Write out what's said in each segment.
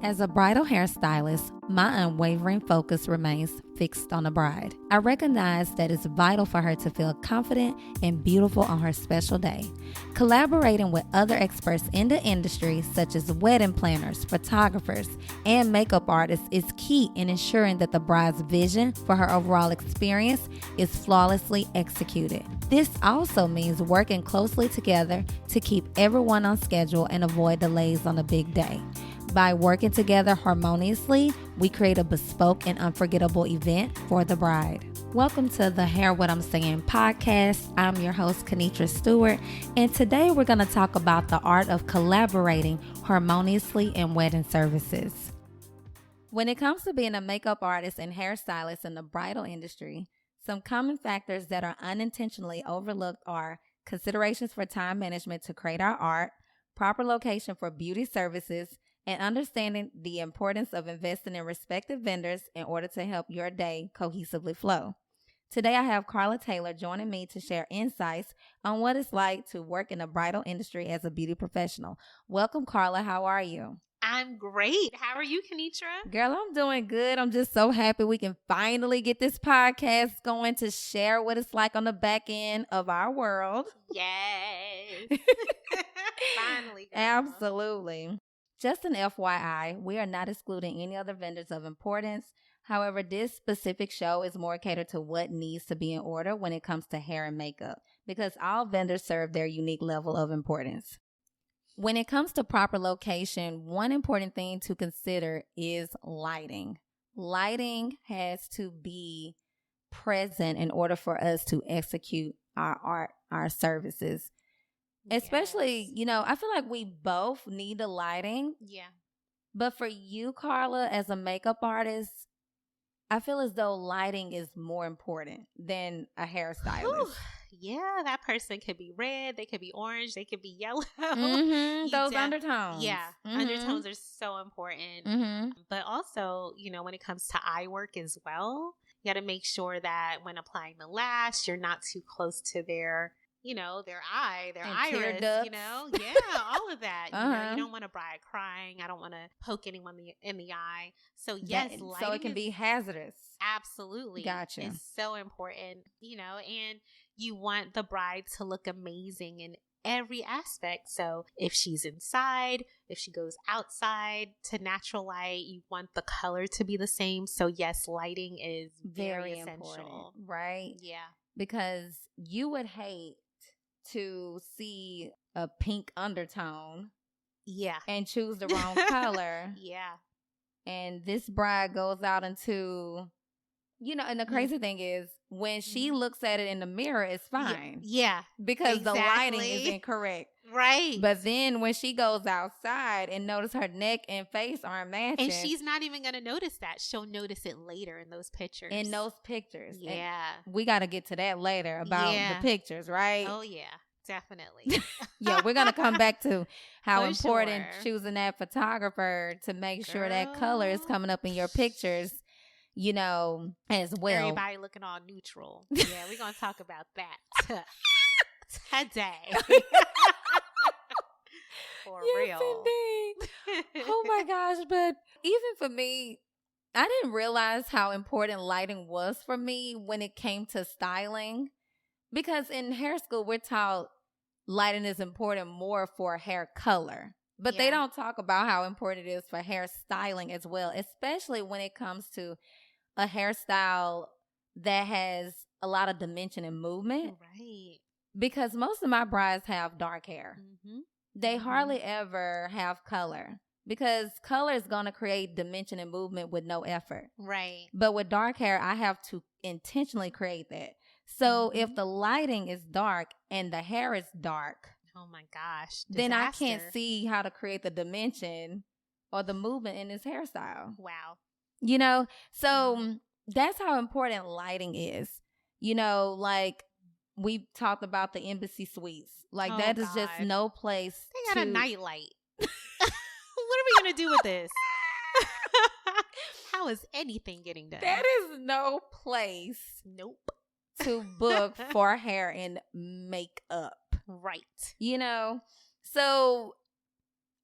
As a bridal hairstylist, my unwavering focus remains fixed on the bride. I recognize that it's vital for her to feel confident and beautiful on her special day. Collaborating with other experts in the industry, such as wedding planners, photographers, and makeup artists, is key in ensuring that the bride's vision for her overall experience is flawlessly executed. This also means working closely together to keep everyone on schedule and avoid delays on the big day. By working together harmoniously, we create a bespoke and unforgettable event for the bride. Welcome to the Hair What I'm Saying podcast. I'm your host, Kenitra Stewart, and today we're going to talk about the art of collaborating harmoniously in wedding services. When it comes to being a makeup artist and hairstylist in the bridal industry, some common factors that are unintentionally overlooked are considerations for time management to create our art, proper location for beauty services, and understanding the importance of investing in respective vendors in order to help your day cohesively flow. Today, I have Carla Taylor joining me to share insights on what it's like to work in the bridal industry as a beauty professional. Welcome, Carla. How are you? I'm great. How are you, Kenitra? Girl, I'm doing good. I'm just so happy we can finally get this podcast going to share what it's like on the back end of our world. Yes. Finally, girl. Absolutely. Just an FYI, we are not excluding any other vendors of importance. However, this specific show is more catered to what needs to be in order when it comes to hair and makeup, because all vendors serve their unique level of importance. When it comes to proper location, one important thing to consider is lighting. Lighting has to be present in order for us to execute our art, our services. Especially, I feel like we both need the lighting. Yeah. But for you, Carla, as a makeup artist, I feel as though lighting is more important than a hairstylist. Whew. Yeah, that person could be red, they could be orange, they could be yellow. Those undertones. Yeah, undertones are so important. But also, when it comes to eye work as well, you got to make sure that when applying the lash, you're not too close to their eye, their and iris, all of that. You don't want a bride crying. I don't want to poke anyone in the eye. So yes, so it can be hazardous. Absolutely. Gotcha. It's so important, and you want the bride to look amazing in every aspect. So if she's inside, if she goes outside to natural light, you want the color to be the same. So yes, lighting is very essential. Important, right? Yeah. Because you would hate to see a pink undertone and choose the wrong color. Yeah. And this bride goes out into, and the crazy thing is when she looks at it in the mirror, it's fine. Yeah. Because the lighting is incorrect. Right. But then when she goes outside and notice her neck and face aren't matching. And she's not even going to notice that. She'll notice it later in those pictures. Yeah. And we got to get to that later about the pictures, right? Oh, yeah. Definitely. Yeah, we're going to come back to how important choosing that photographer to make sure that color is coming up in your pictures, as well. Everybody looking all neutral. Yeah, we're going to talk about that today. For yes, real. Indeed. Oh my gosh. But even for me, I didn't realize how important lighting was for me when it came to styling. Because in hair school, we're taught lighting is important more for hair color. But they don't talk about how important it is for hair styling as well, especially when it comes to a hairstyle that has a lot of dimension and movement. Right. Because most of my brides have dark hair. Mm-hmm. They hardly ever have color. Because color is going to create dimension and movement with no effort. Right. But with dark hair, I have to intentionally create that. So if the lighting is dark and the hair is dark, oh my gosh, disaster. Then I can't see how to create the dimension or the movement in this hairstyle. Wow. So that's how important lighting is. Like we talked about the embassy suites. Like that is just no place. They got a night light. What are we going to do with this? How is anything getting done? That is no place. Nope. To book for hair and makeup. Right. So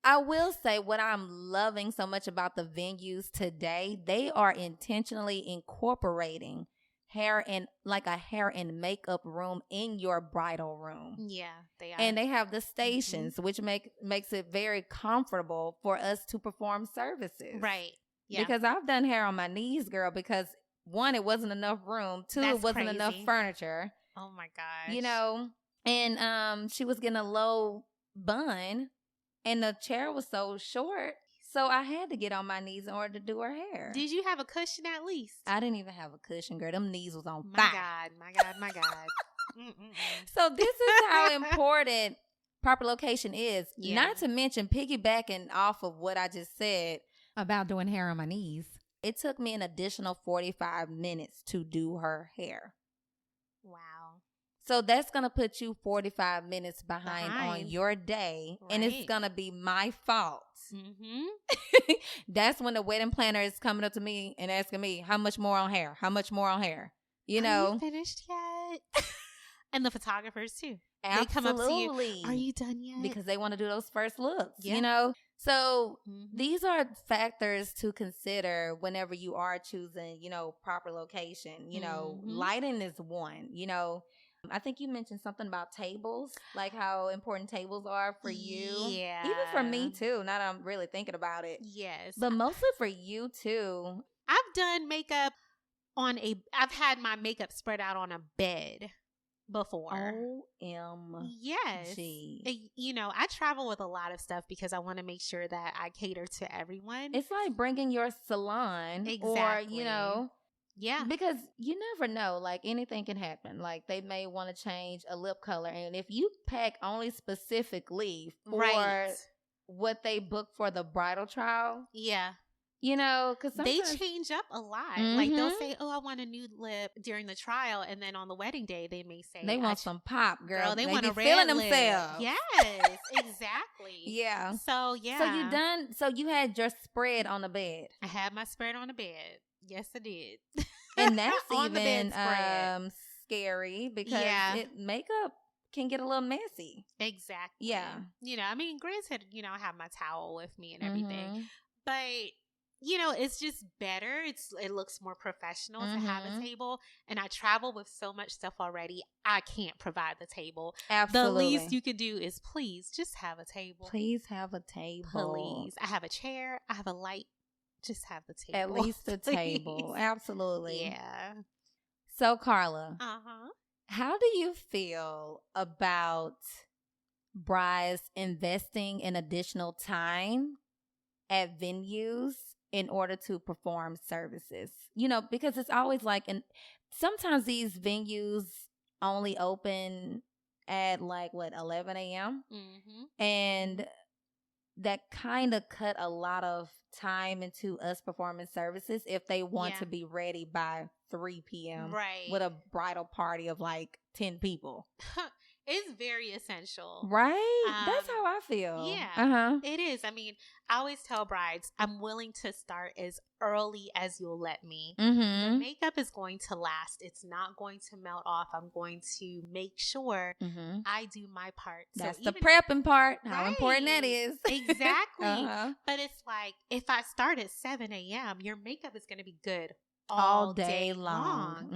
I will say what I'm loving so much about the venues today, they are intentionally incorporating hair and like a hair and makeup room in your bridal room. Yeah, they are. And they have the stations, which makes it very comfortable for us to perform services. Right. Yeah. Because I've done hair on my knees, girl, because one, it wasn't enough room. Two, That's it wasn't crazy. enough furniture. Oh my gosh. You know, and she was getting a low bun and the chair was so short. So I had to get on my knees in order to do her hair. Did you have a cushion at least? I didn't even have a cushion, girl. Them knees was on My fire. God, my God, my God. So this is how important proper location is. Yeah. Not to mention piggybacking off of what I just said about doing hair on my knees. It took me an additional 45 minutes to do her hair. Wow. So that's going to put you 45 minutes behind on your day. Right. And it's going to be my fault. Mm-hmm. That's when the wedding planner is coming up to me and asking me, how much more on hair? How much more on hair? You know. Are you finished yet? And the photographers too. Absolutely. They come up to you. Are you done yet? Because they want to do those first looks, Yeah. you know? So these are factors to consider whenever you are choosing, you know, proper location. You know, lighting is one, you know. I think you mentioned something about tables, like how important tables are for you. Yeah. Even for me too, now that I'm really thinking about it. Yes. But mostly for you too. I've done makeup I've had my makeup spread out on a bed before. OMG. Yes. You know, I travel with a lot of stuff because I want to make sure that I cater to everyone. It's like bringing your salon or, you know. Yeah. Because you never know, like anything can happen. Like they may want to change a lip color. And if you pack only specifically for what they book for the bridal trial. Yeah. You know, because they change up a lot. Like they'll say, "Oh, I want a nude lip" during the trial, and then on the wedding day, they may say they want some pop, girl. They want be a feeling red lip. themselves. Yes, exactly. Yeah. So yeah. So you had your spread on the bed. I had my spread on the bed. Yes, I did. And that's on even the bed scary because makeup can get a little messy. Exactly. Yeah. You know, I mean, granted, you know, I have my towel with me and everything, but you know, it's just better. It looks more professional to have a table. And I travel with so much stuff already. I can't provide the table. Absolutely. The least you can do is please just have a table. Please have a table. Please. I have a chair. I have a light. Just have the table. At least a table. Absolutely. Yeah. So, Carla, how do you feel about brides investing in additional time at venues in order to perform services? You know, because it's always like, and sometimes these venues only open at like, 11 a.m.? And that kind of cut a lot of time into us performing services if they want to be ready by 3 p.m. with a bridal party of like 10 people. It's very essential. Right? That's how I feel. Yeah. It is. I mean, I always tell brides, I'm willing to start as early as you'll let me. The makeup is going to last. It's not going to melt off. I'm going to make sure I do my part. That's the prepping part. How important that is. Exactly. But it's like, if I start at 7 a.m., your makeup is going to be good all day long.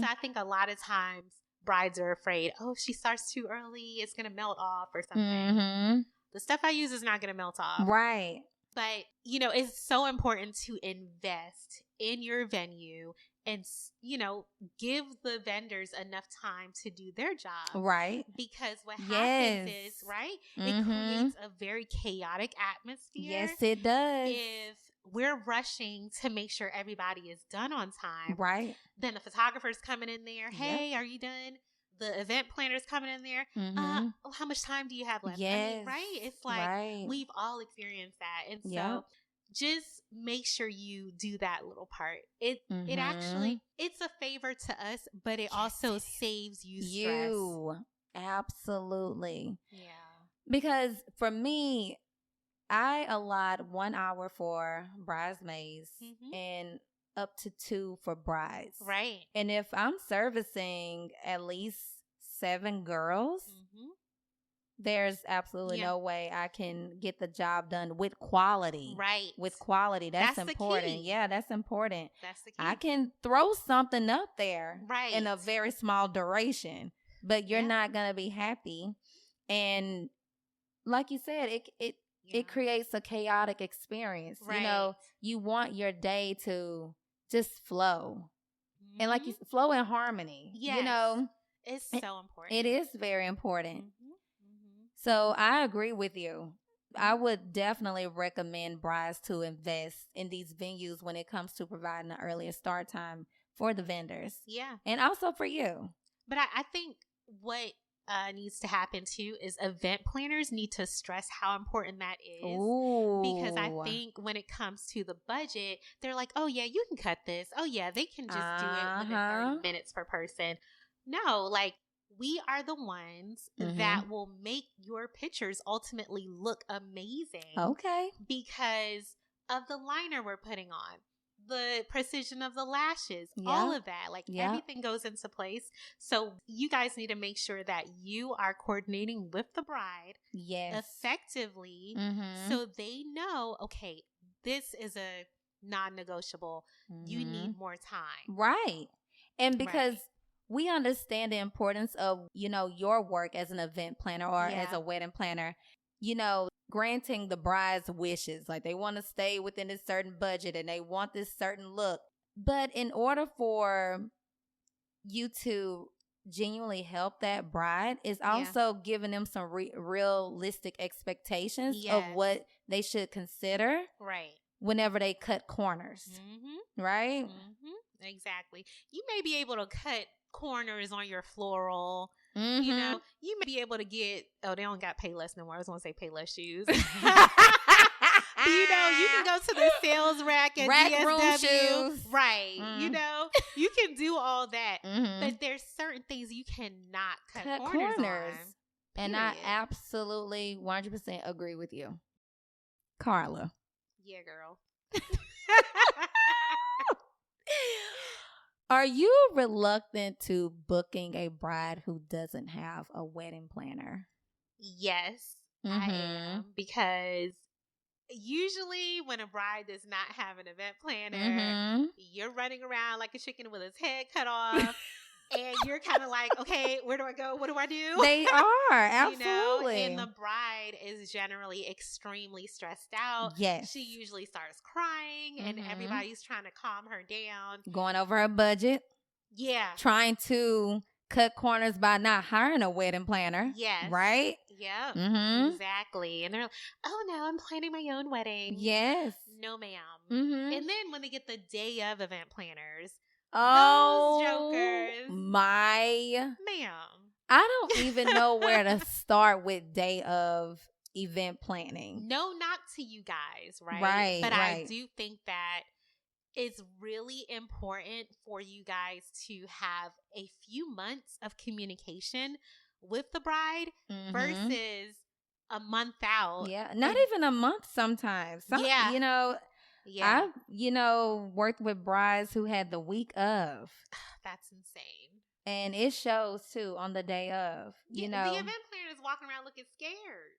So I think a lot of times, brides are afraid, oh, if she starts too early, it's going to melt off or something. The stuff I use is not going to melt off. Right. But, you know, it's so important to invest in your venue and, you know, give the vendors enough time to do their job. Right. Because what happens is, it creates a very chaotic atmosphere. Yes, it does. If we're rushing to make sure everybody is done on time. Right. Then the photographer's coming in there. Hey, are you done? The event planner's coming in there. How much time do you have left? Yes. I mean, right? It's like we've all experienced that. And so just make sure you do that little part. It actually, it's a favor to us, but it also saves you stress. Absolutely. Yeah. Because for me, I allot 1 hour for bridesmaids and up to 2 for brides. Right. And if I'm servicing at least 7 girls, There's absolutely no way I can get the job done with quality. Right. With quality. That's important. The key. Yeah, that's important. That's the key. I can throw something up there right. in a very small duration, but you're not going to be happy. And like you said, it creates a chaotic experience. Right. You know, you want your day to just flow. And like you flow in harmony. Yes. You know, it's so important. It is very important. So I agree with you. I would definitely recommend brides to invest in these venues when it comes to providing an earlier start time for the vendors. Yeah. And also for you. But I think what needs to happen too is event planners need to stress how important that is. Ooh. Because I think when it comes to the budget, they're like, oh yeah, you can cut this. Oh yeah, they can just do it within 30 minutes per person. No, like, we are the ones that will make your pictures ultimately look amazing. Okay. Because of the liner we're putting on, the precision of the lashes, all of that. Like, everything goes into place. So you guys need to make sure that you are coordinating with the bride effectively so they know, okay, this is a non-negotiable. You need more time. Right. And because we understand the importance of, you know, your work as an event planner or as a wedding planner, you know, granting the bride's wishes. Like, they want to stay within a certain budget and they want this certain look. But in order for you to genuinely help that bride is also giving them some realistic expectations of what they should consider whenever they cut corners. Right? Exactly. You may be able to cut corners on your floral. You know, you may be able to get, they don't got Payless no more. I was going to say Payless shoes. You know, you can go to the sales rack at DSW. Shoes. Right. You know, you can do all that. But there's certain things you cannot cut corners on. And I absolutely 100% agree with you. Carla. Yeah, girl. Are you reluctant to booking a bride who doesn't have a wedding planner? Yes, I am. Because usually when a bride does not have an event planner, you're running around like a chicken with its head cut off. And you're kind of like, okay, where do I go? What do I do? They are, absolutely. You know? And the bride is generally extremely stressed out. Yes. She usually starts crying and everybody's trying to calm her down. Going over her budget. Yeah. Trying to cut corners by not hiring a wedding planner. Yes. Right? Yeah. Exactly. And they're like, oh no, I'm planning my own wedding. Yes. No, ma'am. And then when they get the day of event planners, those jokers. Ma'am. I don't even know where to start with day of event planning. No knock to you guys, right? Right. But I do think that it's really important for you guys to have a few months of communication with the bride versus a month out. Yeah. Not even a month sometimes. You know. Yeah. I've, worked with brides who had the week of. That's insane. And it shows, too, on the day of, you know. The event planner is walking around looking scared.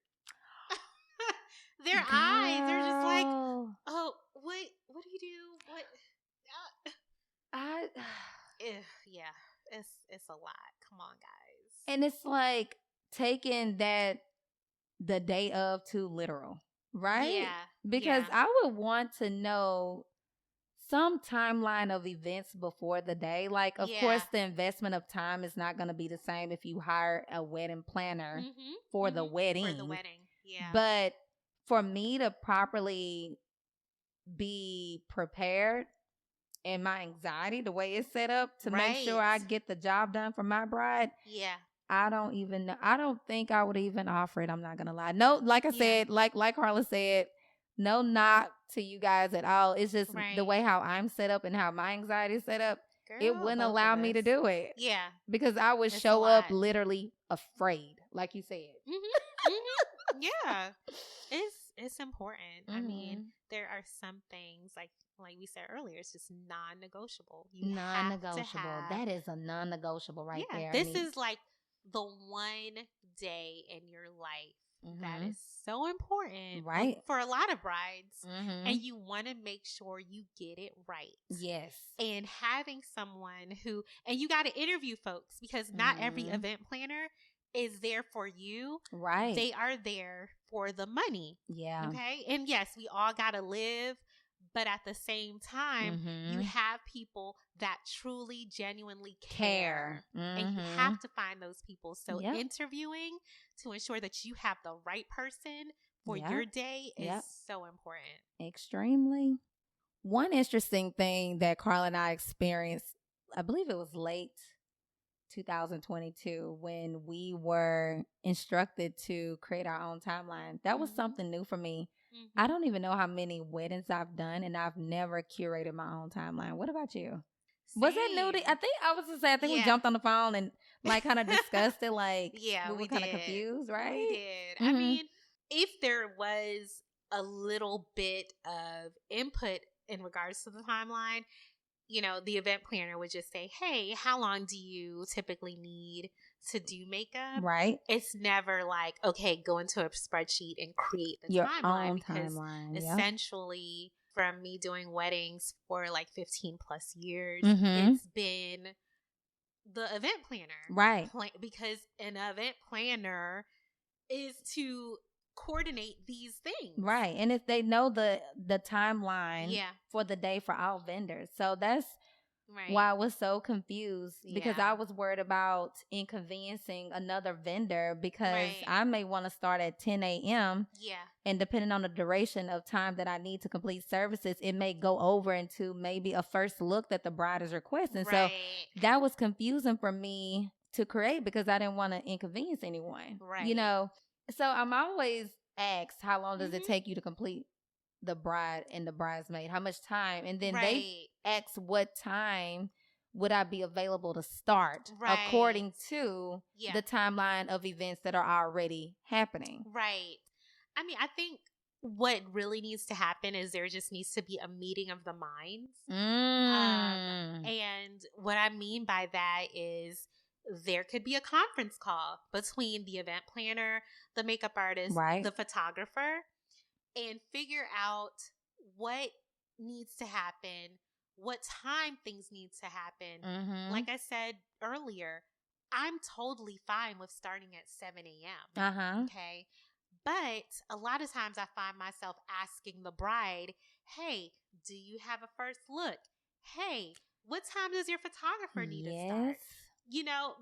Their eyes, they're just like, oh, what do you do? What? Yeah, it's a lot. Come on, guys. And it's like taking the day of too literal. Right? Yeah. Because I would want to know some timeline of events before the day. Like, of course, the investment of time is not going to be the same if you hire a wedding planner for the wedding. For the wedding, yeah. But for me to properly be prepared and my anxiety, the way it's set up to make sure I get the job done for my bride. Yeah. I don't even know. I don't think I would even offer it. I'm not going to lie. No, like I said, like Carla said, no knock to you guys at all. It's just the way how I'm set up and how my anxiety is set up. Girl, it wouldn't allow me to do it. Yeah. Because I would show up literally afraid, like you said. Yeah. It's important. I mean, there are some things like we said earlier, it's just non-negotiable. Non-negotiable. That is a non-negotiable right there. This is like the one day in your life that Mhm. is so important Right. for a lot of brides, Mhm. and you want to make sure you get it right. Yes. And having someone who, and you got to interview folks, because not every Mhm. event planner is there for you. Right. They are there for the money. Yeah. Okay. And yes, we all got to live, but at the same time, you Mhm. have people that truly, genuinely Care. And you Mhm. have to find those people. So Yep. interviewing to ensure that you have the right person for Yep. your day is Yep. so important. Extremely. One interesting thing that Carla and I experienced, I believe it was late 2022, when we were instructed to create our own timeline. That was Mhm. something new for me. Mhm. I don't even know how many weddings I've done, and I've never curated my own timeline. What about you? Was that new to, I think I was to say, I think we Yeah. jumped on the phone and like kind of discussed it, like Yeah, we were kind of confused, right? We did. I Mhm. mean, if there was a little bit of input in regards to the timeline, the event planner would just say, hey, how long do you typically need to do makeup? Right. It's never like, okay, go into a spreadsheet and create the Your timeline, own because timeline. Yep. essentially from me doing weddings for like 15 plus years, Mhm. it's been the event planner. Right. Because an event planner is to coordinate these things. Right. And if they know the timeline Yeah. for the day for all vendors. So that's Right. why I was so confused, because Yeah. I was worried about inconveniencing another vendor, because Right. I may want to start at 10 a.m. Yeah. And depending on the duration of time that I need to complete services, it may go over into maybe a first look that the bride is requesting. So Right. that was confusing for me to create, because I didn't want to inconvenience anyone. Right. So I'm always asked, how long does it Mhm. take you to complete the bride and the bridesmaid? How much time? And then they Right. ask what time would I be available to start, Right. according to Yeah. the timeline of events that are already happening. Right. I mean, I think what really needs to happen is there just needs to be a meeting of the minds. And what I mean by that is there could be a conference call between the event planner, the makeup artist, Right. the photographer, and figure out what needs to happen, what time things need to happen. Mhm. Like I said earlier, I'm totally fine with starting at 7 a.m. Uh-huh. Okay. But a lot of times I find myself asking the bride, hey, do you have a first look? Hey, what time does your photographer need to start?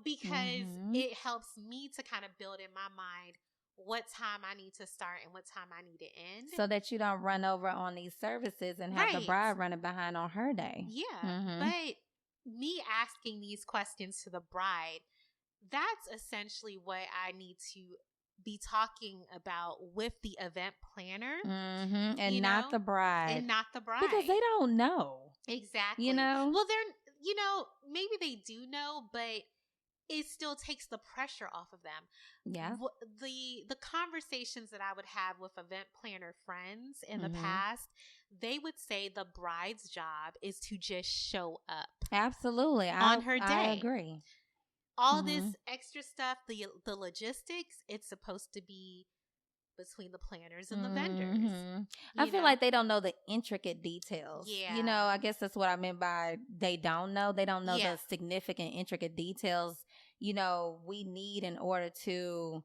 Because Mhm. it helps me to kind of build in my mind what time I need to start and what time I need to end. So that you don't run over on these services and have the Right. bride running behind on her day. Yeah. Mhm. But me asking these questions to the bride, that's essentially what I need to be talking about with the event planner. Mhm. And not the bride. And not the bride. Because they don't know. Exactly. Well, maybe they do know, but it still takes the pressure off of them. Yeah. The conversations that I would have with event planner friends in the Mhm. past, they would say the bride's job is to just show up. Absolutely. On her day. I agree. All this extra stuff, the logistics, it's supposed to be between the planners and the vendors. Mhm. I feel like they don't know the intricate details. Yeah. I guess that's what I meant by they don't know. They don't know Yeah. the significant intricate details, we need in order to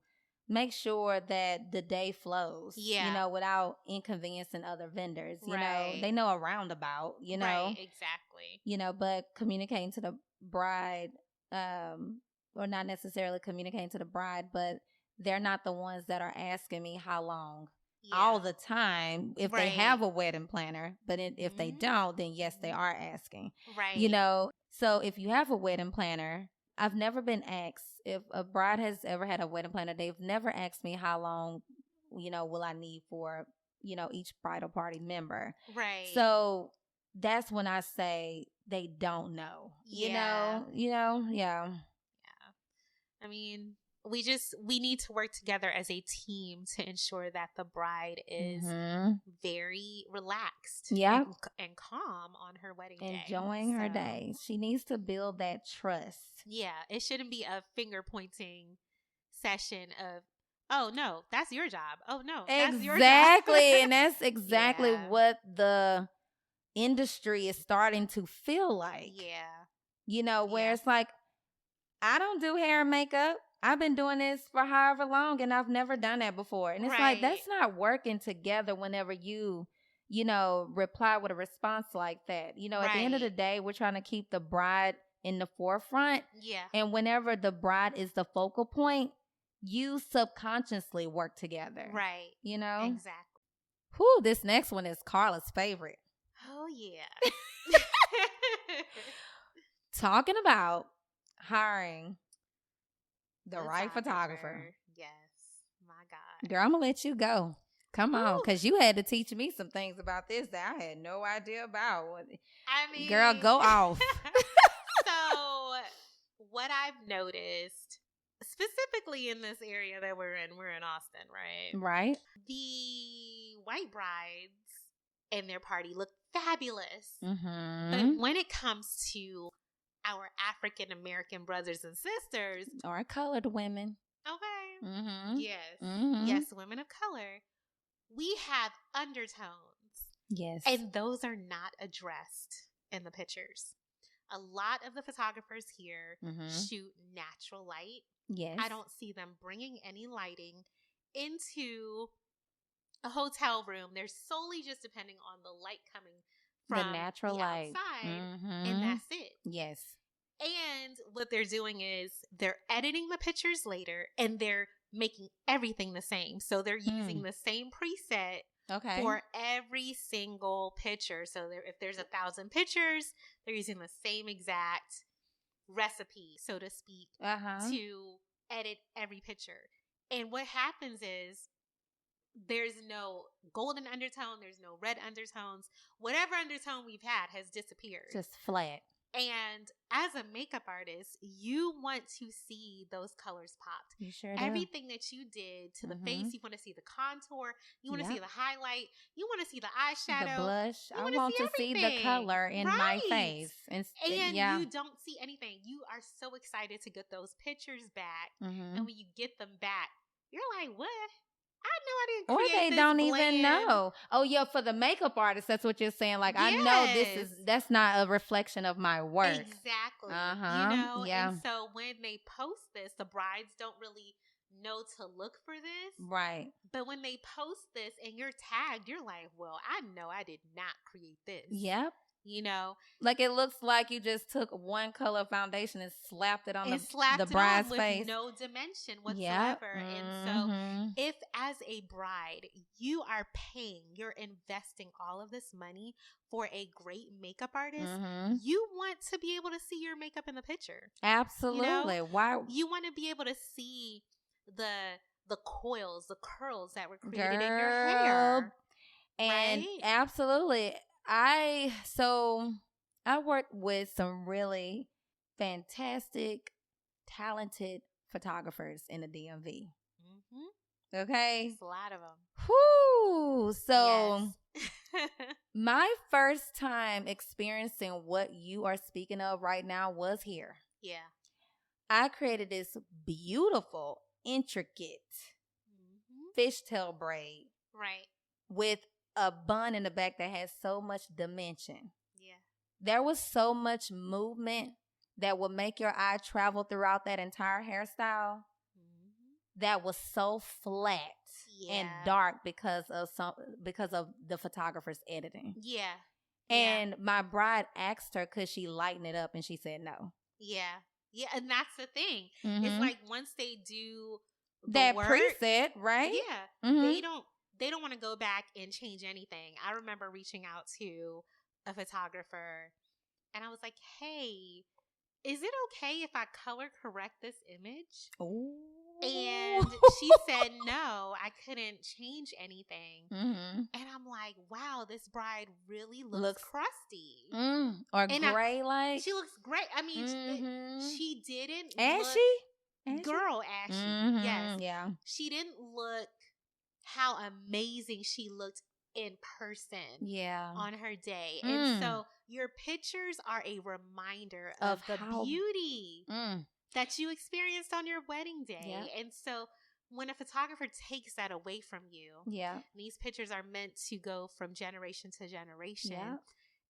make sure that the day flows, Yeah. without inconveniencing other vendors. Right. They know a roundabout, Right, exactly. but communicating to the bride, or not necessarily communicating to the bride, but they're not the ones that are asking me how long all the time if they have a wedding planner. But if they don't, then yes, they are asking. Right. So if you have a wedding planner, I've never been asked if a bride has ever had a wedding planner. They've never asked me how long, will I need for, each bridal party member. Right. So that's when I say they don't know. Yeah. Yeah. I mean, we need to work together as a team to ensure that the bride is very relaxed and calm on her wedding day. Enjoying her day. She needs to build that trust. Yeah, it shouldn't be a finger pointing session of, oh no, that's your job. Oh no, that's your job. Exactly. And that's exactly what the industry is starting to feel like. Yeah. You know, where it's like, I don't do hair and makeup. I've been doing this for however long and I've never done that before. And it's like, that's not working together whenever you know, reply with a response like that. You know, at the end of the day, we're trying to keep the bride in the forefront. Yeah. And whenever the bride is the focal point, you subconsciously work together. Right. You know? Exactly. Whew, this next one is Carla's favorite. Oh, yeah. Talking about hiring the right photographer. Yes. My God. Girl, I'm going to let you go. Come on, because you had to teach me some things about this that I had no idea about. I mean, girl, go off. So, what I've noticed, specifically in this area that we're in Austin, right? Right. The white brides and their party look fabulous. Mm-hmm. But when it comes to our African American brothers and sisters, or colored women. Okay. Mm-hmm. Yes. Mm-hmm. Yes, women of color. We have undertones. Yes. And those are not addressed in the pictures. A lot of the photographers here shoot natural light. Yes. I don't see them bringing any lighting into a hotel room. They're solely just depending on the light coming from the natural the light outside, and that's it. Yes. And what they're doing is they're editing the pictures later and they're making everything the same. So they're using the same preset for every single picture. So if there's 1,000 pictures, they're using the same exact recipe, so to speak, to edit every picture. And what happens is there's no golden undertone, there's no red undertones. Whatever undertone we've had has disappeared. Just flat. And as a makeup artist, you want to see those colors popped. You sure do. Everything that you did to the face, you want to see the contour, you want to see the highlight, you want to see the eyeshadow, the blush. I want to see the color in my face. And you don't see anything. You are so excited to get those pictures back. And when you get them back, you're like, what? I know I didn't create Or they this don't blend. even know. Oh, yeah, for the makeup artist, that's what you're saying. Like, I know that's not a reflection of my work. Exactly. You know? Yeah. And so when they post this, the brides don't really know to look for this. Right. But when they post this and you're tagged, you're like, well, I know I did not create this. Yep. You know? Like, it looks like you just took one color foundation and slapped it on the bride's on with face. No dimension whatsoever. Yep. And so if as a bride, you are paying, you're investing all of this money for a great makeup artist, you want to be able to see your makeup in the picture. Absolutely. You know? Why? You want to be able to see the coils, the curls that were created in your hair. And absolutely. I work with some really fantastic, talented photographers in the DMV. Okay? There's a lot of them. Whoo! So my first time experiencing what you are speaking of right now was here. Yeah. I created this beautiful, intricate fishtail braid. Right. With a bun in the back that has so much dimension. Yeah. There was so much movement that would make your eye travel throughout that entire hairstyle. That was so flat and dark because of the photographer's editing. Yeah. And my bride asked her, could she lighten it up? And she said no. Yeah. Yeah. And that's the thing. It's like once they do that work, preset, right? Yeah. They don't want to go back and change anything. I remember reaching out to a photographer and I was like, hey, is it okay if I color correct this image? Ooh. And she said, no, I couldn't change anything. And I'm like, wow, this bride really looks crusty. Or gray like. She looks great. I mean, she didn't. And look, she? Girl Ashy. Mm-hmm. Yes. Yeah. She didn't look how amazing she looked in person Yeah. on her day. And so your pictures are a reminder of the beauty that you experienced on your wedding day. Yeah. And so when a photographer takes that away from you, these pictures are meant to go from generation to generation. Yeah.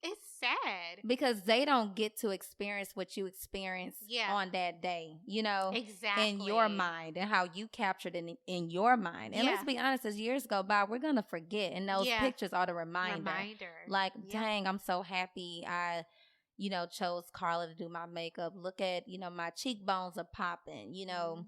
It's sad. Because they don't get to experience what you experienced on that day, you know? Exactly. In your mind and how you captured it in your mind. And let's be honest, as years go by, we're going to forget. And those pictures are the reminder. Like, dang, I'm so happy I, you know, chose Carla to do my makeup. Look at, you know, my cheekbones are popping, you know.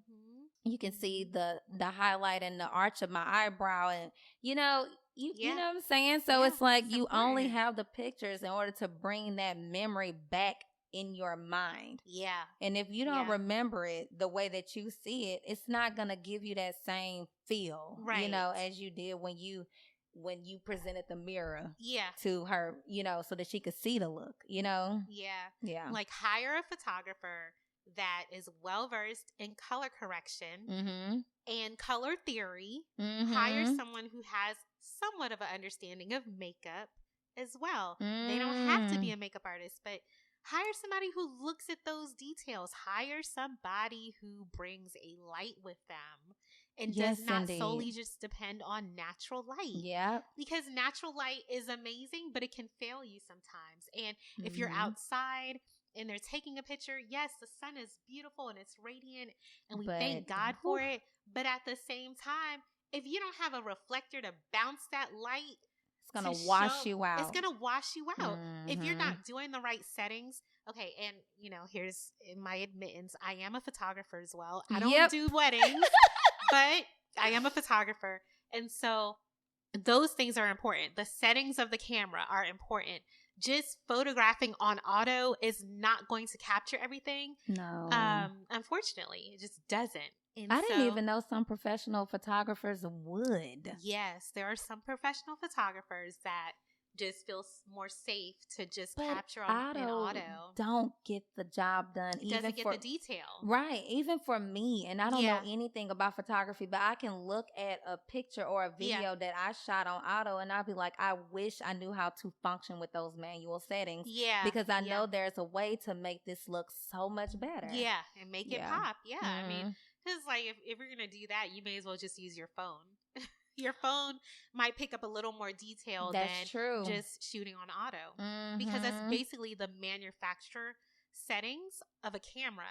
You can see the highlight and the arch of my eyebrow, and you know you know what I'm saying. So it's like you only have the pictures in order to bring that memory back in your mind. Yeah. And if you don't remember it the way that you see it, it's not gonna give you that same feel, you know, as you did when you presented the mirror to her, you know, so that she could see the look, you know. Yeah. Like hire a photographer that is well versed in color correction and color theory. Hire someone who has somewhat of an understanding of makeup as well. They don't have to be a makeup artist, but hire somebody who looks at those details. Hire somebody who brings a light with them and does not solely just depend on natural light. Yeah. Because natural light is amazing, but it can fail you sometimes. And if you're outside and they're taking a picture, yes, the sun is beautiful and it's radiant and we thank God for it. But at the same time, if you don't have a reflector to bounce that light, it's going to wash you out. It's going to wash you out. If you're not doing the right settings. Okay. And, you know, here's my admittance. I am a photographer as well. I don't do weddings, but I am a photographer. And so those things are important. The settings of the camera are important. Just photographing on auto is not going to capture everything. No. Unfortunately, it just doesn't. And I didn't even know some professional photographers would. Yes, there are some professional photographers that just feel more safe to just capture in auto. Don't get the job done. It doesn't get the detail. Right. Even for me, and I don't know anything about photography, but I can look at a picture or a video that I shot on auto and I'll be like, I wish I knew how to function with those manual settings. Yeah. Because I know there's a way to make this look so much better. Yeah. And make it pop. Yeah. I mean, because like if you're going to do that, you may as well just use your phone. Your phone might pick up a little more detail than just shooting on auto. Because that's basically the manufacturer settings of a camera.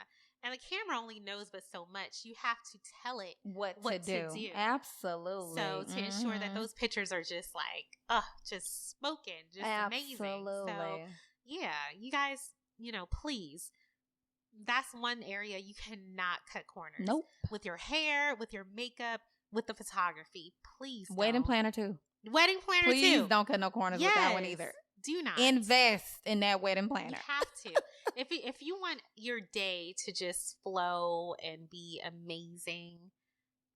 And the camera only knows but so much. You have to tell it what to do. Absolutely. So to ensure that those pictures are just like, just smoking, just amazing. So yeah, you guys, you know, please. That's one area you cannot cut corners. Nope. With your hair, with your makeup, with the photography. Please don't. Wedding planner too. Wedding planner too. Please don't cut no corners with that one either. Do not. Invest in that wedding planner. You have to. If you want your day to just flow and be amazing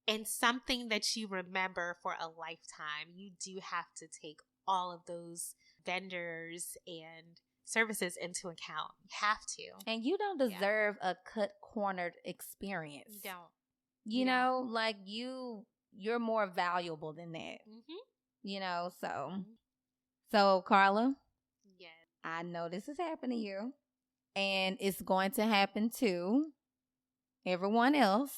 and something that you remember for a lifetime, you do have to take all of those vendors and services into account. You have to. And you don't deserve a cut cornered experience. You don't. You know, like you're more valuable than that. You know, so Carla. Yes. I know this has happened to you. And it's going to happen to everyone else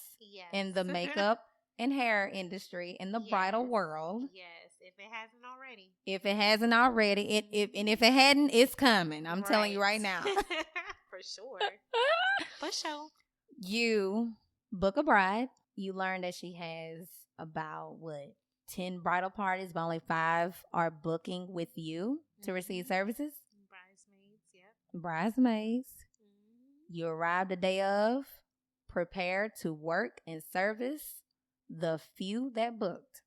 in the makeup and hair industry, in the bridal world. Yes, if it hasn't already. If it hasn't already, and if it hadn't, it's coming. I'm telling you right now. For sure. For sure. You book a bride. You learn that she has about 10 bridal parties, but only 5 are booking with you to receive services. Bridesmaids. You arrive the day of, prepared to work and service the few that booked.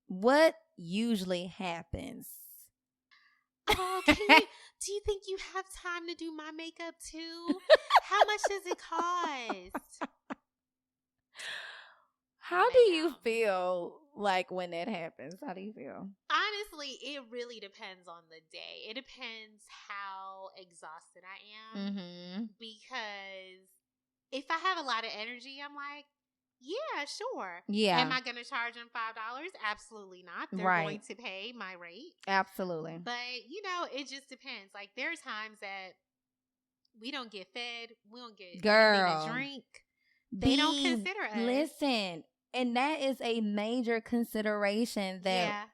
What usually happens? Oh, do you think you have time to do my makeup too? How much does it cost? How do you feel like when that happens? How do you feel? Honestly, it really depends on the day. It depends how exhausted I am. Because if I have a lot of energy, I'm like, yeah, sure. Yeah. Am I going to charge them $5? Absolutely not. They're Right. going to pay my rate. Absolutely. But, you know, it just depends. Like, there's times that we don't get fed. We don't get anything to drink. They don't consider us. Listen, and that is a major consideration that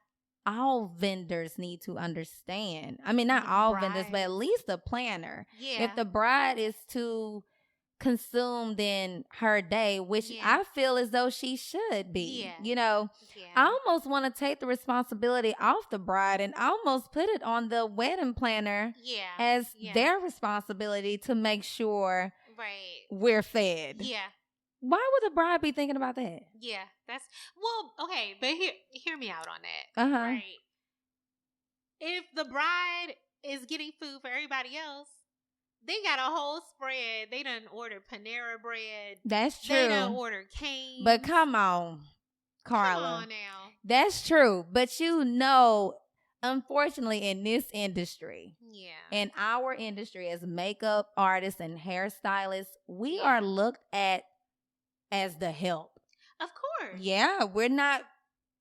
all vendors need to understand. I mean, not all vendors, but at least the planner. Yeah. If the bride is too consumed in her day, which I feel as though she should be. Yeah. You know, I almost want to take the responsibility off the bride and almost put it on the wedding planner as their responsibility to make sure we're fed. Yeah. Why would the bride be thinking about that? Yeah, that's okay, but hear me out on that. Right? If the bride is getting food for everybody else, they got a whole spread. They done ordered Panera bread. That's true. They done ordered canes. But come on, Carla. Come on now. That's true. But you know, unfortunately, in this industry, in our industry as makeup artists and hairstylists, we are looked at as the help. Of course. Yeah, we're not.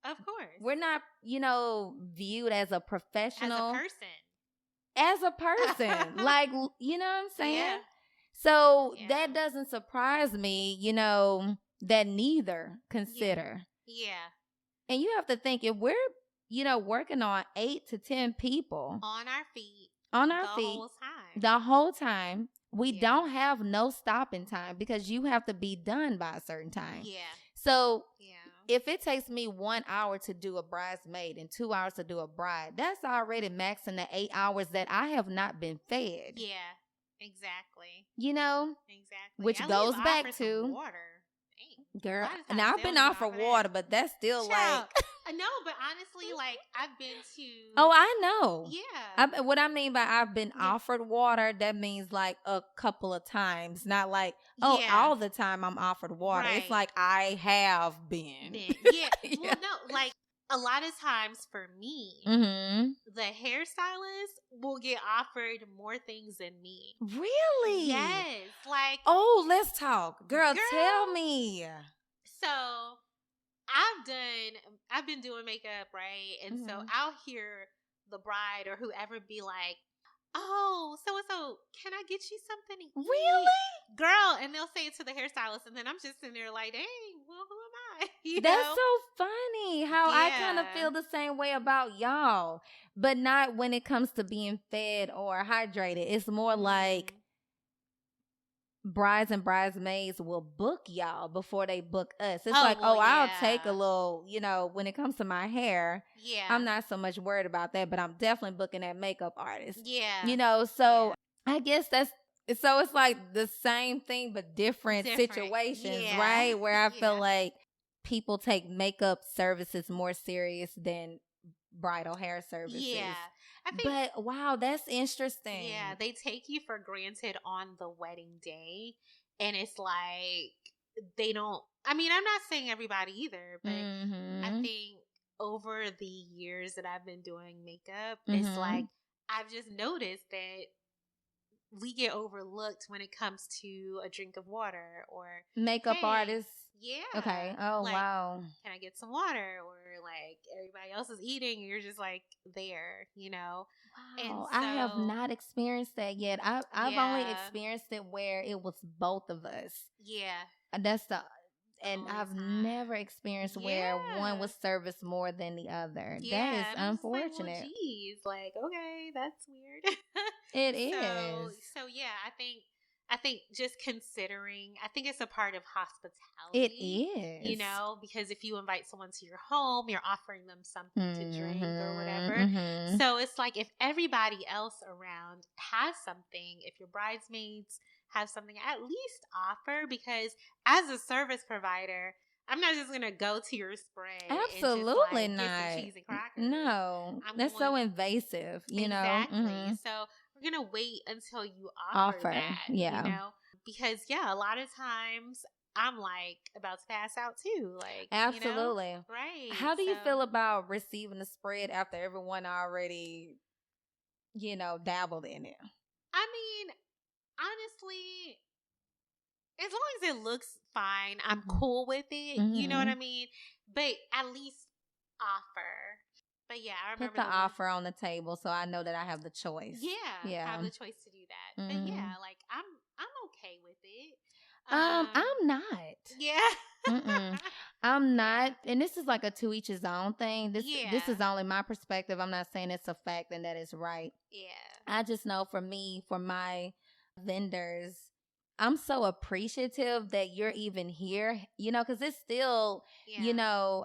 Of course. We're not, you know, viewed as a professional. As a person. Like, you know what I'm saying? Yeah. So that doesn't surprise me, you know, that neither consider. Yeah. And you have to think, if we're, you know, working on 8 to 10 people. On our feet. The whole time. We don't have no stopping time because you have to be done by a certain time. Yeah. So if it takes me 1 hour to do a bridesmaid and 2 hours to do a bride, that's already maxing the 8 hours that I have not been fed. Yeah, exactly. You know? Exactly. Which goes back to water. Dang. Girl, now I've been offered water, but that's still like... No, but honestly, like, I've been to... Oh, I know. Yeah. What I mean by I've been offered water, that means like a couple of times. Not like, all the time I'm offered water. Right. It's like I have been. Yeah. Well, no, like, a lot of times for me, the hairstylist will get offered more things than me. Really? Yes. Like... Oh, let's talk. Girl, tell me. So... I've been doing makeup, right? And so I'll hear the bride or whoever be like, oh, so can I get you something to eat? Really? Girl, and they'll say it to the hairstylist, and then I'm just sitting there like, dang, well, who am I? That's so funny how I kind of feel the same way about y'all, but not when it comes to being fed or hydrated. It's more like brides and bridesmaids will book y'all before they book us. It's I'll take a little, you know, when it comes to my hair, I'm not so much worried about that, but I'm definitely booking that makeup artist. Yeah. You know, so I guess it's like the same thing, but different situations, right? Where I feel like people take makeup services more serious than bridal hair services. Yeah. But wow, that's interesting. Yeah, they take you for granted on the wedding day, and it's like they don't. I mean, I'm not saying everybody either, but I think over the years that I've been doing makeup, it's like I've just noticed that we get overlooked when it comes to a drink of water or makeup artists. Yeah. Okay. Oh, like, wow. Can I get some water? Or like everybody else is eating and you're just like there, you know? Wow. And I have not experienced that yet. I've only experienced it where it was both of us. Yeah. That's and I've never experienced where one was serviced more than the other. Yeah, that is unfortunate. Like, well, geez, like, okay, that's weird. It is. So yeah, I think just considering, I think it's a part of hospitality. It is. You know, because if you invite someone to your home, you're offering them something to drink or whatever. So it's like if everybody else around has something, if your bridesmaids have something, at least offer, because as a service provider, I'm not just going to go to your spread. Absolutely and just, like, not. get some cheese and crackers. No, that's so invasive, you know. Exactly. So we're going to wait until you offer that, you know, because a lot of times I'm like about to pass out too. Like, absolutely. You know? Right. How do you feel about receiving the spread after everyone already, you know, dabbled in it? I mean, honestly, as long as it looks fine, I'm cool with it. You know what I mean? But at least offer. But yeah, I remember put the offer on the table so I know that I have the choice. Yeah, have the choice to do that. But yeah, like I'm okay with it. I'm not. Yeah. I'm not. And this is like a to each his own thing. This is Yeah. only my perspective. I'm not saying it's a fact and that is right. Yeah. I just know for me, for my vendors, I'm so appreciative that you're even here, you know, because it's still, you know,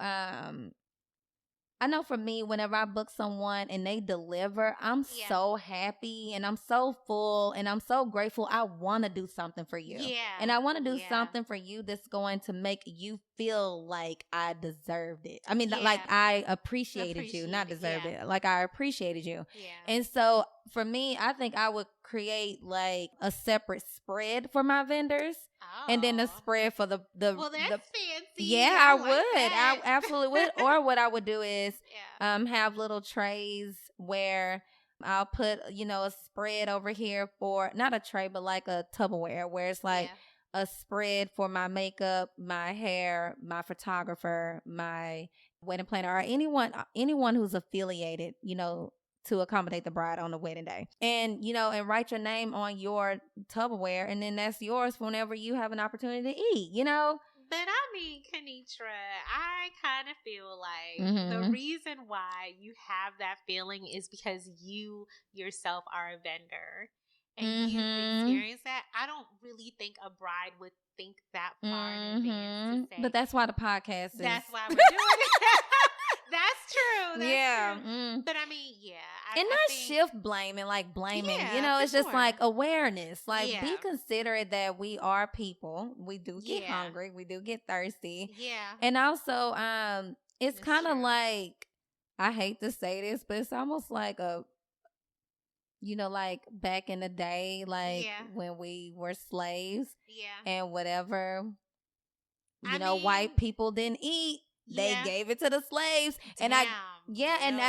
I know for me, whenever I book someone and they deliver, I'm so happy and I'm so full and I'm so grateful. I want to do something for you. Yeah. And I want to do something for you that's going to make you feel like I deserved it. I mean, like I appreciated you, not deserved it. Like I appreciated you. Yeah. And so for me, I think I would create like a separate spread for my vendors. Oh. And then the spread for the well, that's fancy. Yeah, I would. I absolutely would. Or what I would do is have little trays where I'll put, you know, a spread over here for not a tray, but like a Tupperware where it's like a spread for my makeup, my hair, my photographer, my wedding planner, or anyone who's affiliated, you know, to accommodate the bride on the wedding day. And, you know, and write your name on your Tupperware, and then that's yours whenever you have an opportunity to eat, you know? But I mean, Kenitra, I kind of feel like the reason why you have that feeling is because you yourself are a vendor and you've experienced that. I don't really think a bride would think that far in advance to say. But that's why the podcast is. That's why we're doing it. That's true. That's true. But I mean, and not shift blaming, like blaming. You know, it's just like awareness. Like be considerate that we are people. We do get hungry. We do get thirsty. Yeah. And also, it's kind of like, I hate to say this, but it's almost like you know, like back in the day, like when we were slaves. Yeah. And whatever, you know, white people didn't eat. They gave it to the slaves. Damn.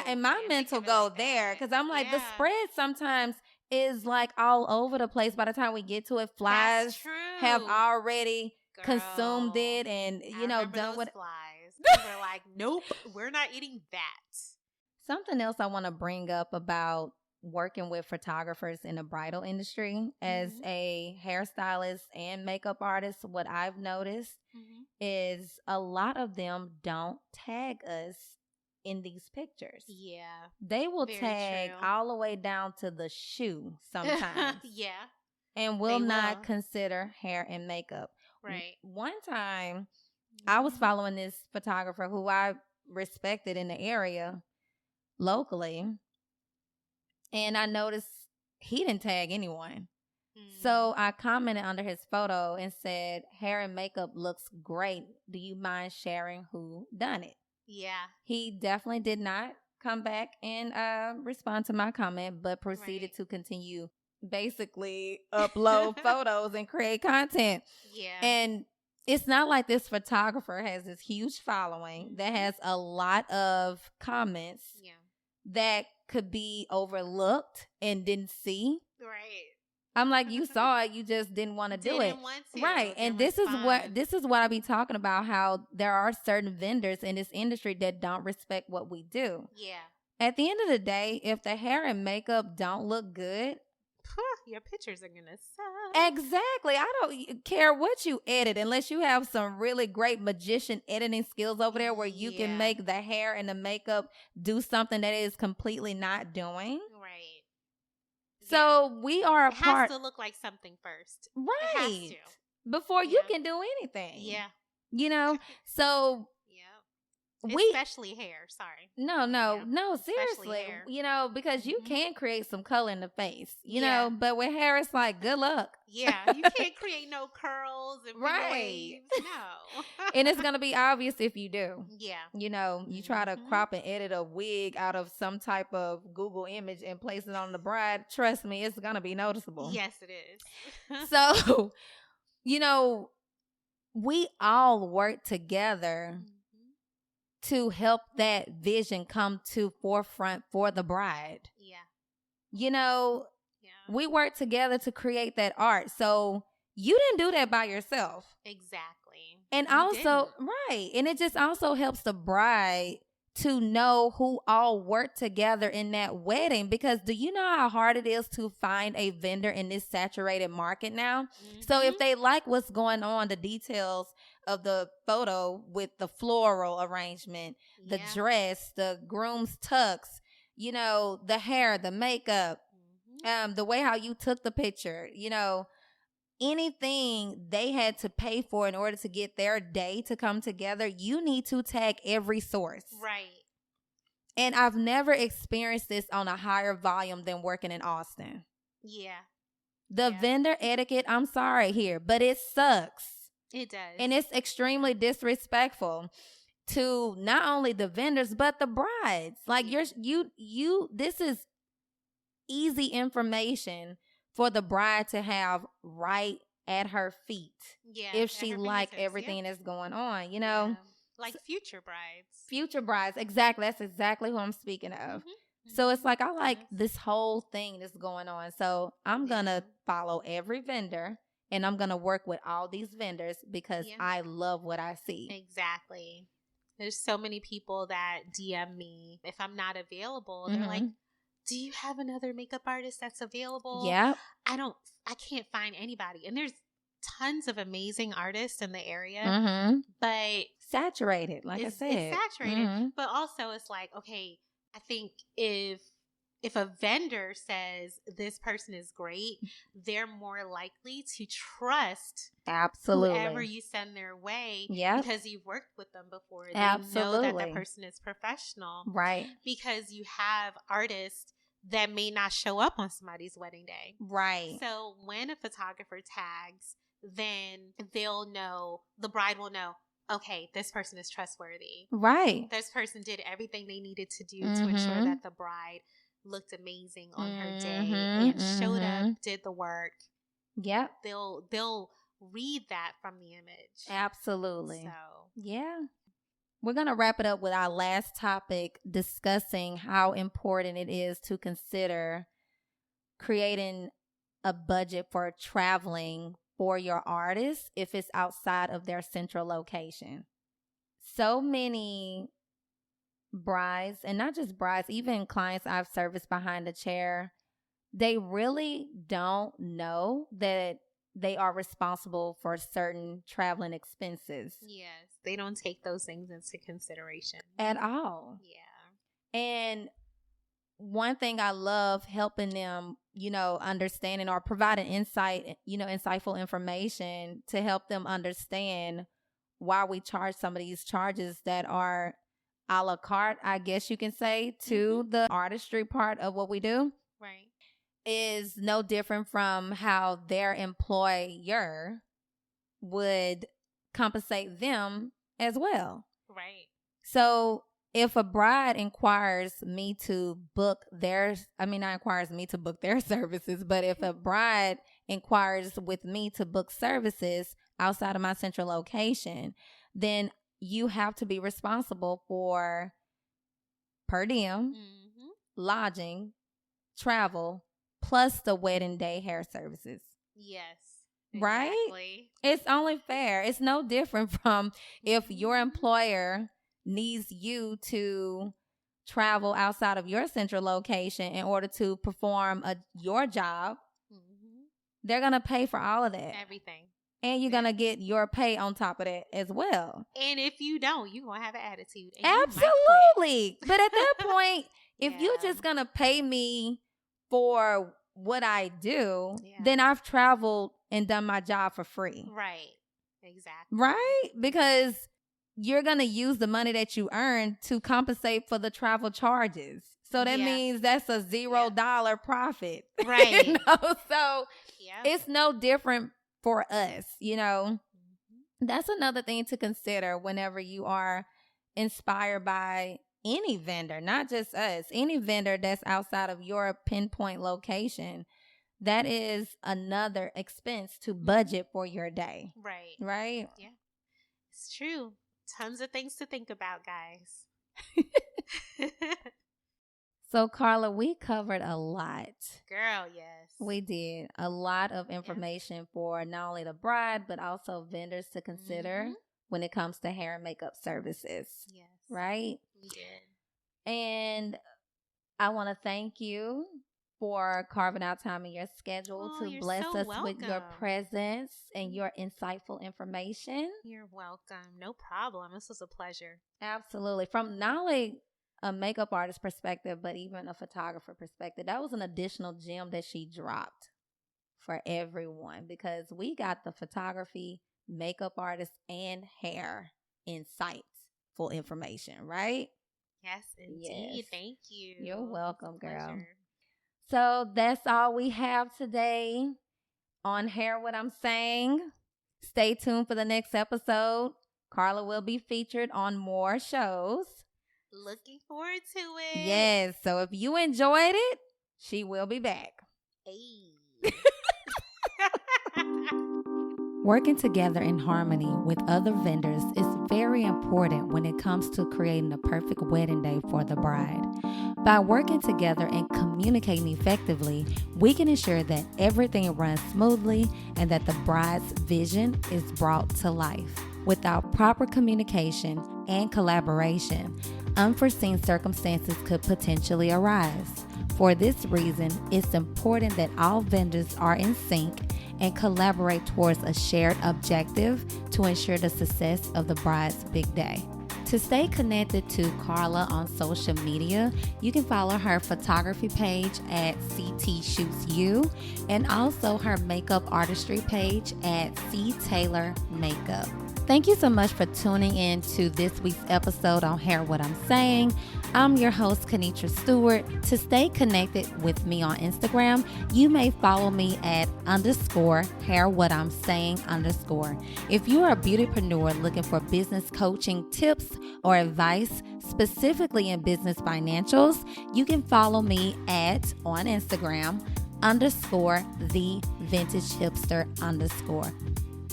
And my mental go there because I'm like, the spread sometimes is like all over the place. By the time we get to it, flies have already consumed it and, you know, done what. Flies. We're like, nope, we're not eating that. Something else I want to bring up about working with photographers in the bridal industry as a hairstylist and makeup artist, what I've noticed is a lot of them don't tag us in these pictures. Yeah. They will tag all the way down to the shoe sometimes. And will not consider hair and makeup. Right. One time I was following this photographer who I respected in the area locally. And I noticed he didn't tag anyone. So I commented under his photo and said, hair and makeup looks great. Do you mind sharing who done it? Yeah. He definitely did not come back and respond to my comment, but proceeded to continue basically upload photos and create content. Yeah. And it's not like this photographer has this huge following that has a lot of comments that could be overlooked and didn't see. Right. I'm like, you saw it, you just didn't want to do it. Right. And this is what I be talking about, how there are certain vendors in this industry that don't respect what we do. Yeah. At the end of the day, if the hair and makeup don't look good, your pictures are gonna suck. Exactly. I don't care what you edit unless you have some really great magician editing skills over there where you can make the hair and the makeup do something that it is completely not doing. Right. So we are a part. It has to look like something first. Right. It has to. Before you can do anything. Yeah. You know, so. Especially hair, sorry. No, seriously. You know, because you can create some color in the face, you know, but with hair, it's like, good luck. Yeah, you can't create no curls and waves. No. And it's going to be obvious if you do. Yeah. You know, you try to crop and edit a wig out of some type of Google image and place it on the bride. Trust me, it's going to be noticeable. Yes, it is. So, you know, we all work together to help that vision come to forefront for the bride. Yeah. You know, we work together to create that art. So you didn't do that by yourself. Exactly. And You also, didn't. right. And it just also helps the bride to know who all worked together in that wedding, because do you know how hard it is to find a vendor in this saturated market now? So if they like what's going on, the details of the photo with the floral arrangement, the dress, the groom's tux, you know, the hair, the makeup, the way how you took the picture, you know, anything they had to pay for in order to get their day to come together, you need to tag every source. Right. And I've never experienced this on a higher volume than working in Austin. Yeah. The vendor etiquette, I'm sorry here, but it sucks. It does. And it's extremely disrespectful to not only the vendors, but the brides. Like this is easy information for the bride to have right at her feet. Yeah. If she like everything that's going on, you know. Yeah. Like future brides. Future brides, exactly. That's exactly who I'm speaking of. So it's like I like this whole thing that's going on. So I'm going to follow every vendor, and I'm going to work with all these vendors because I love what I see. Exactly. There's so many people that DM me. If I'm not available, they're like, do you have another makeup artist that's available? Yeah. I can't find anybody. And there's tons of amazing artists in the area, but saturated, like I said. It's saturated. But also it's like, okay, I think if a vendor says this person is great, they're more likely to trust whoever you send their way because you've worked with them before. They know that the person is professional. Right. Because you have artists that may not show up on somebody's wedding day. Right. So when a photographer tags, then they'll know, the bride will know, okay, this person is trustworthy. Right. This person did everything they needed to do to ensure that the bride looked amazing on her day and showed up, did the work. Yep. They'll read that from the image. Absolutely. So, yeah. We're going to wrap it up with our last topic, discussing how important it is to consider creating a budget for traveling for your artist if it's outside of their central location. So many brides, and not just brides, even clients I've serviced behind the chair, they really don't know that they are responsible for certain traveling expenses. Yes, they don't take those things into consideration at all. Yeah. And one thing I love helping them, you know, understanding or providing insight, you know, insightful information to help them understand why we charge some of these charges that are a la carte, I guess you can say, to the artistry part of what we do. Right. Is no different from how their employer would compensate them as well. Right. So if a bride inquires me to book their services, but if a bride inquires with me to book services outside of my central location, then you have to be responsible for per diem, lodging, travel, plus the wedding day hair services. Yes. Right? Exactly. It's only fair. It's no different from if your employer needs you to travel outside of your central location in order to perform your job. They're going to pay for all of that. Everything. And you're going to get your pay on top of that as well. And if you don't, you're going to have an attitude. Absolutely. But at that point, if you're just going to pay me for what I do, then I've traveled and done my job for free. Right. Exactly. Right? Because you're going to use the money that you earn to compensate for the travel charges. So that means that's a $0 profit. Right. You know? So it's no different for us, you know. That's another thing to consider whenever you are inspired by any vendor, not just us, any vendor that's outside of your pinpoint location. That is another expense to budget for your day. Right. Right? Yeah. It's true. Tons of things to think about, guys. So, Carla, we covered a lot. Girl, yes. We did a lot of information for not only the bride, but also vendors to consider when it comes to hair and makeup services. Yes. Right? We did. And I want to thank you for carving out time in your schedule to bless us with your presence and your insightful information. You're welcome. No problem. This was a pleasure. Absolutely. From not only a makeup artist perspective, but even a photographer perspective, that was an additional gem that she dropped for everyone, because we got the photography, makeup artist, and hair insightful information, right? Yes, indeed. Yes. Thank you. You're welcome, girl. So that's all we have today on Hair What I'm Saying. Stay tuned for the next episode. Carla will be featured on more shows. Looking forward to it. Yes. So if you enjoyed it, she will be back. Hey. Working together in harmony with other vendors is very important when it comes to creating the perfect wedding day for the bride. By working together and communicating effectively, we can ensure that everything runs smoothly and that the bride's vision is brought to life. Without proper communication and collaboration, unforeseen circumstances could potentially arise. For this reason, it's important that all vendors are in sync and collaborate towards a shared objective to ensure the success of the bride's big day. To stay connected to Carla on social media, you can follow her photography page at CT Shoots You and also her makeup artistry page at C Taylor Makeup. Thank you so much for tuning in to this week's episode on Hair What I'm Saying. I'm your host, Kenitra Stewart. To stay connected with me on Instagram, you may follow me at _Hair What I'm Saying _. If you are a beautypreneur looking for business coaching tips or advice, specifically in business financials, you can follow me on Instagram _the vintage hipster _.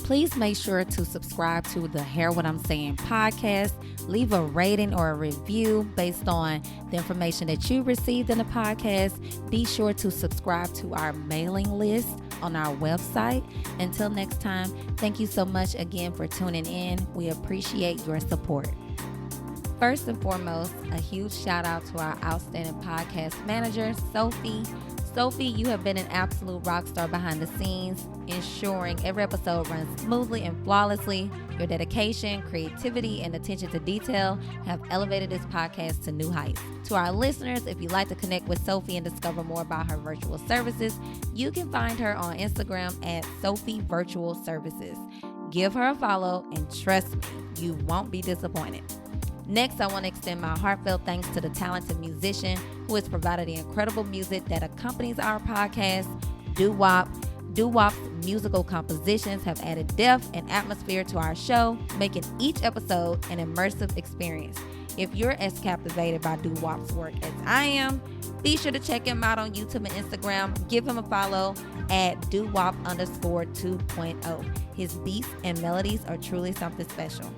Please make sure to subscribe to the Hair What I'm Saying podcast. Leave a rating or a review based on the information that you received in the podcast. Be sure to subscribe to our mailing list on our website. Until next time, thank you so much again for tuning in. We appreciate your support. First and foremost, a huge shout out to our outstanding podcast manager, Sophie. Sophie, you have been an absolute rock star behind the scenes, ensuring every episode runs smoothly and flawlessly. Your dedication, creativity, and attention to detail have elevated this podcast to new heights. To our listeners, if you'd like to connect with Sophie and discover more about her virtual services, you can find her on Instagram at Sophie Virtual Services. Give her a follow, and trust me, you won't be disappointed. Next, I want to extend my heartfelt thanks to the talented musician who has provided the incredible music that accompanies our podcast, Doo-Wop. Doo-Wop's musical compositions have added depth and atmosphere to our show, making each episode an immersive experience. If you're as captivated by Doo-Wop's work as I am, be sure to check him out on YouTube and Instagram. Give him a follow at Doo-Wop _2.0. His beats and melodies are truly something special.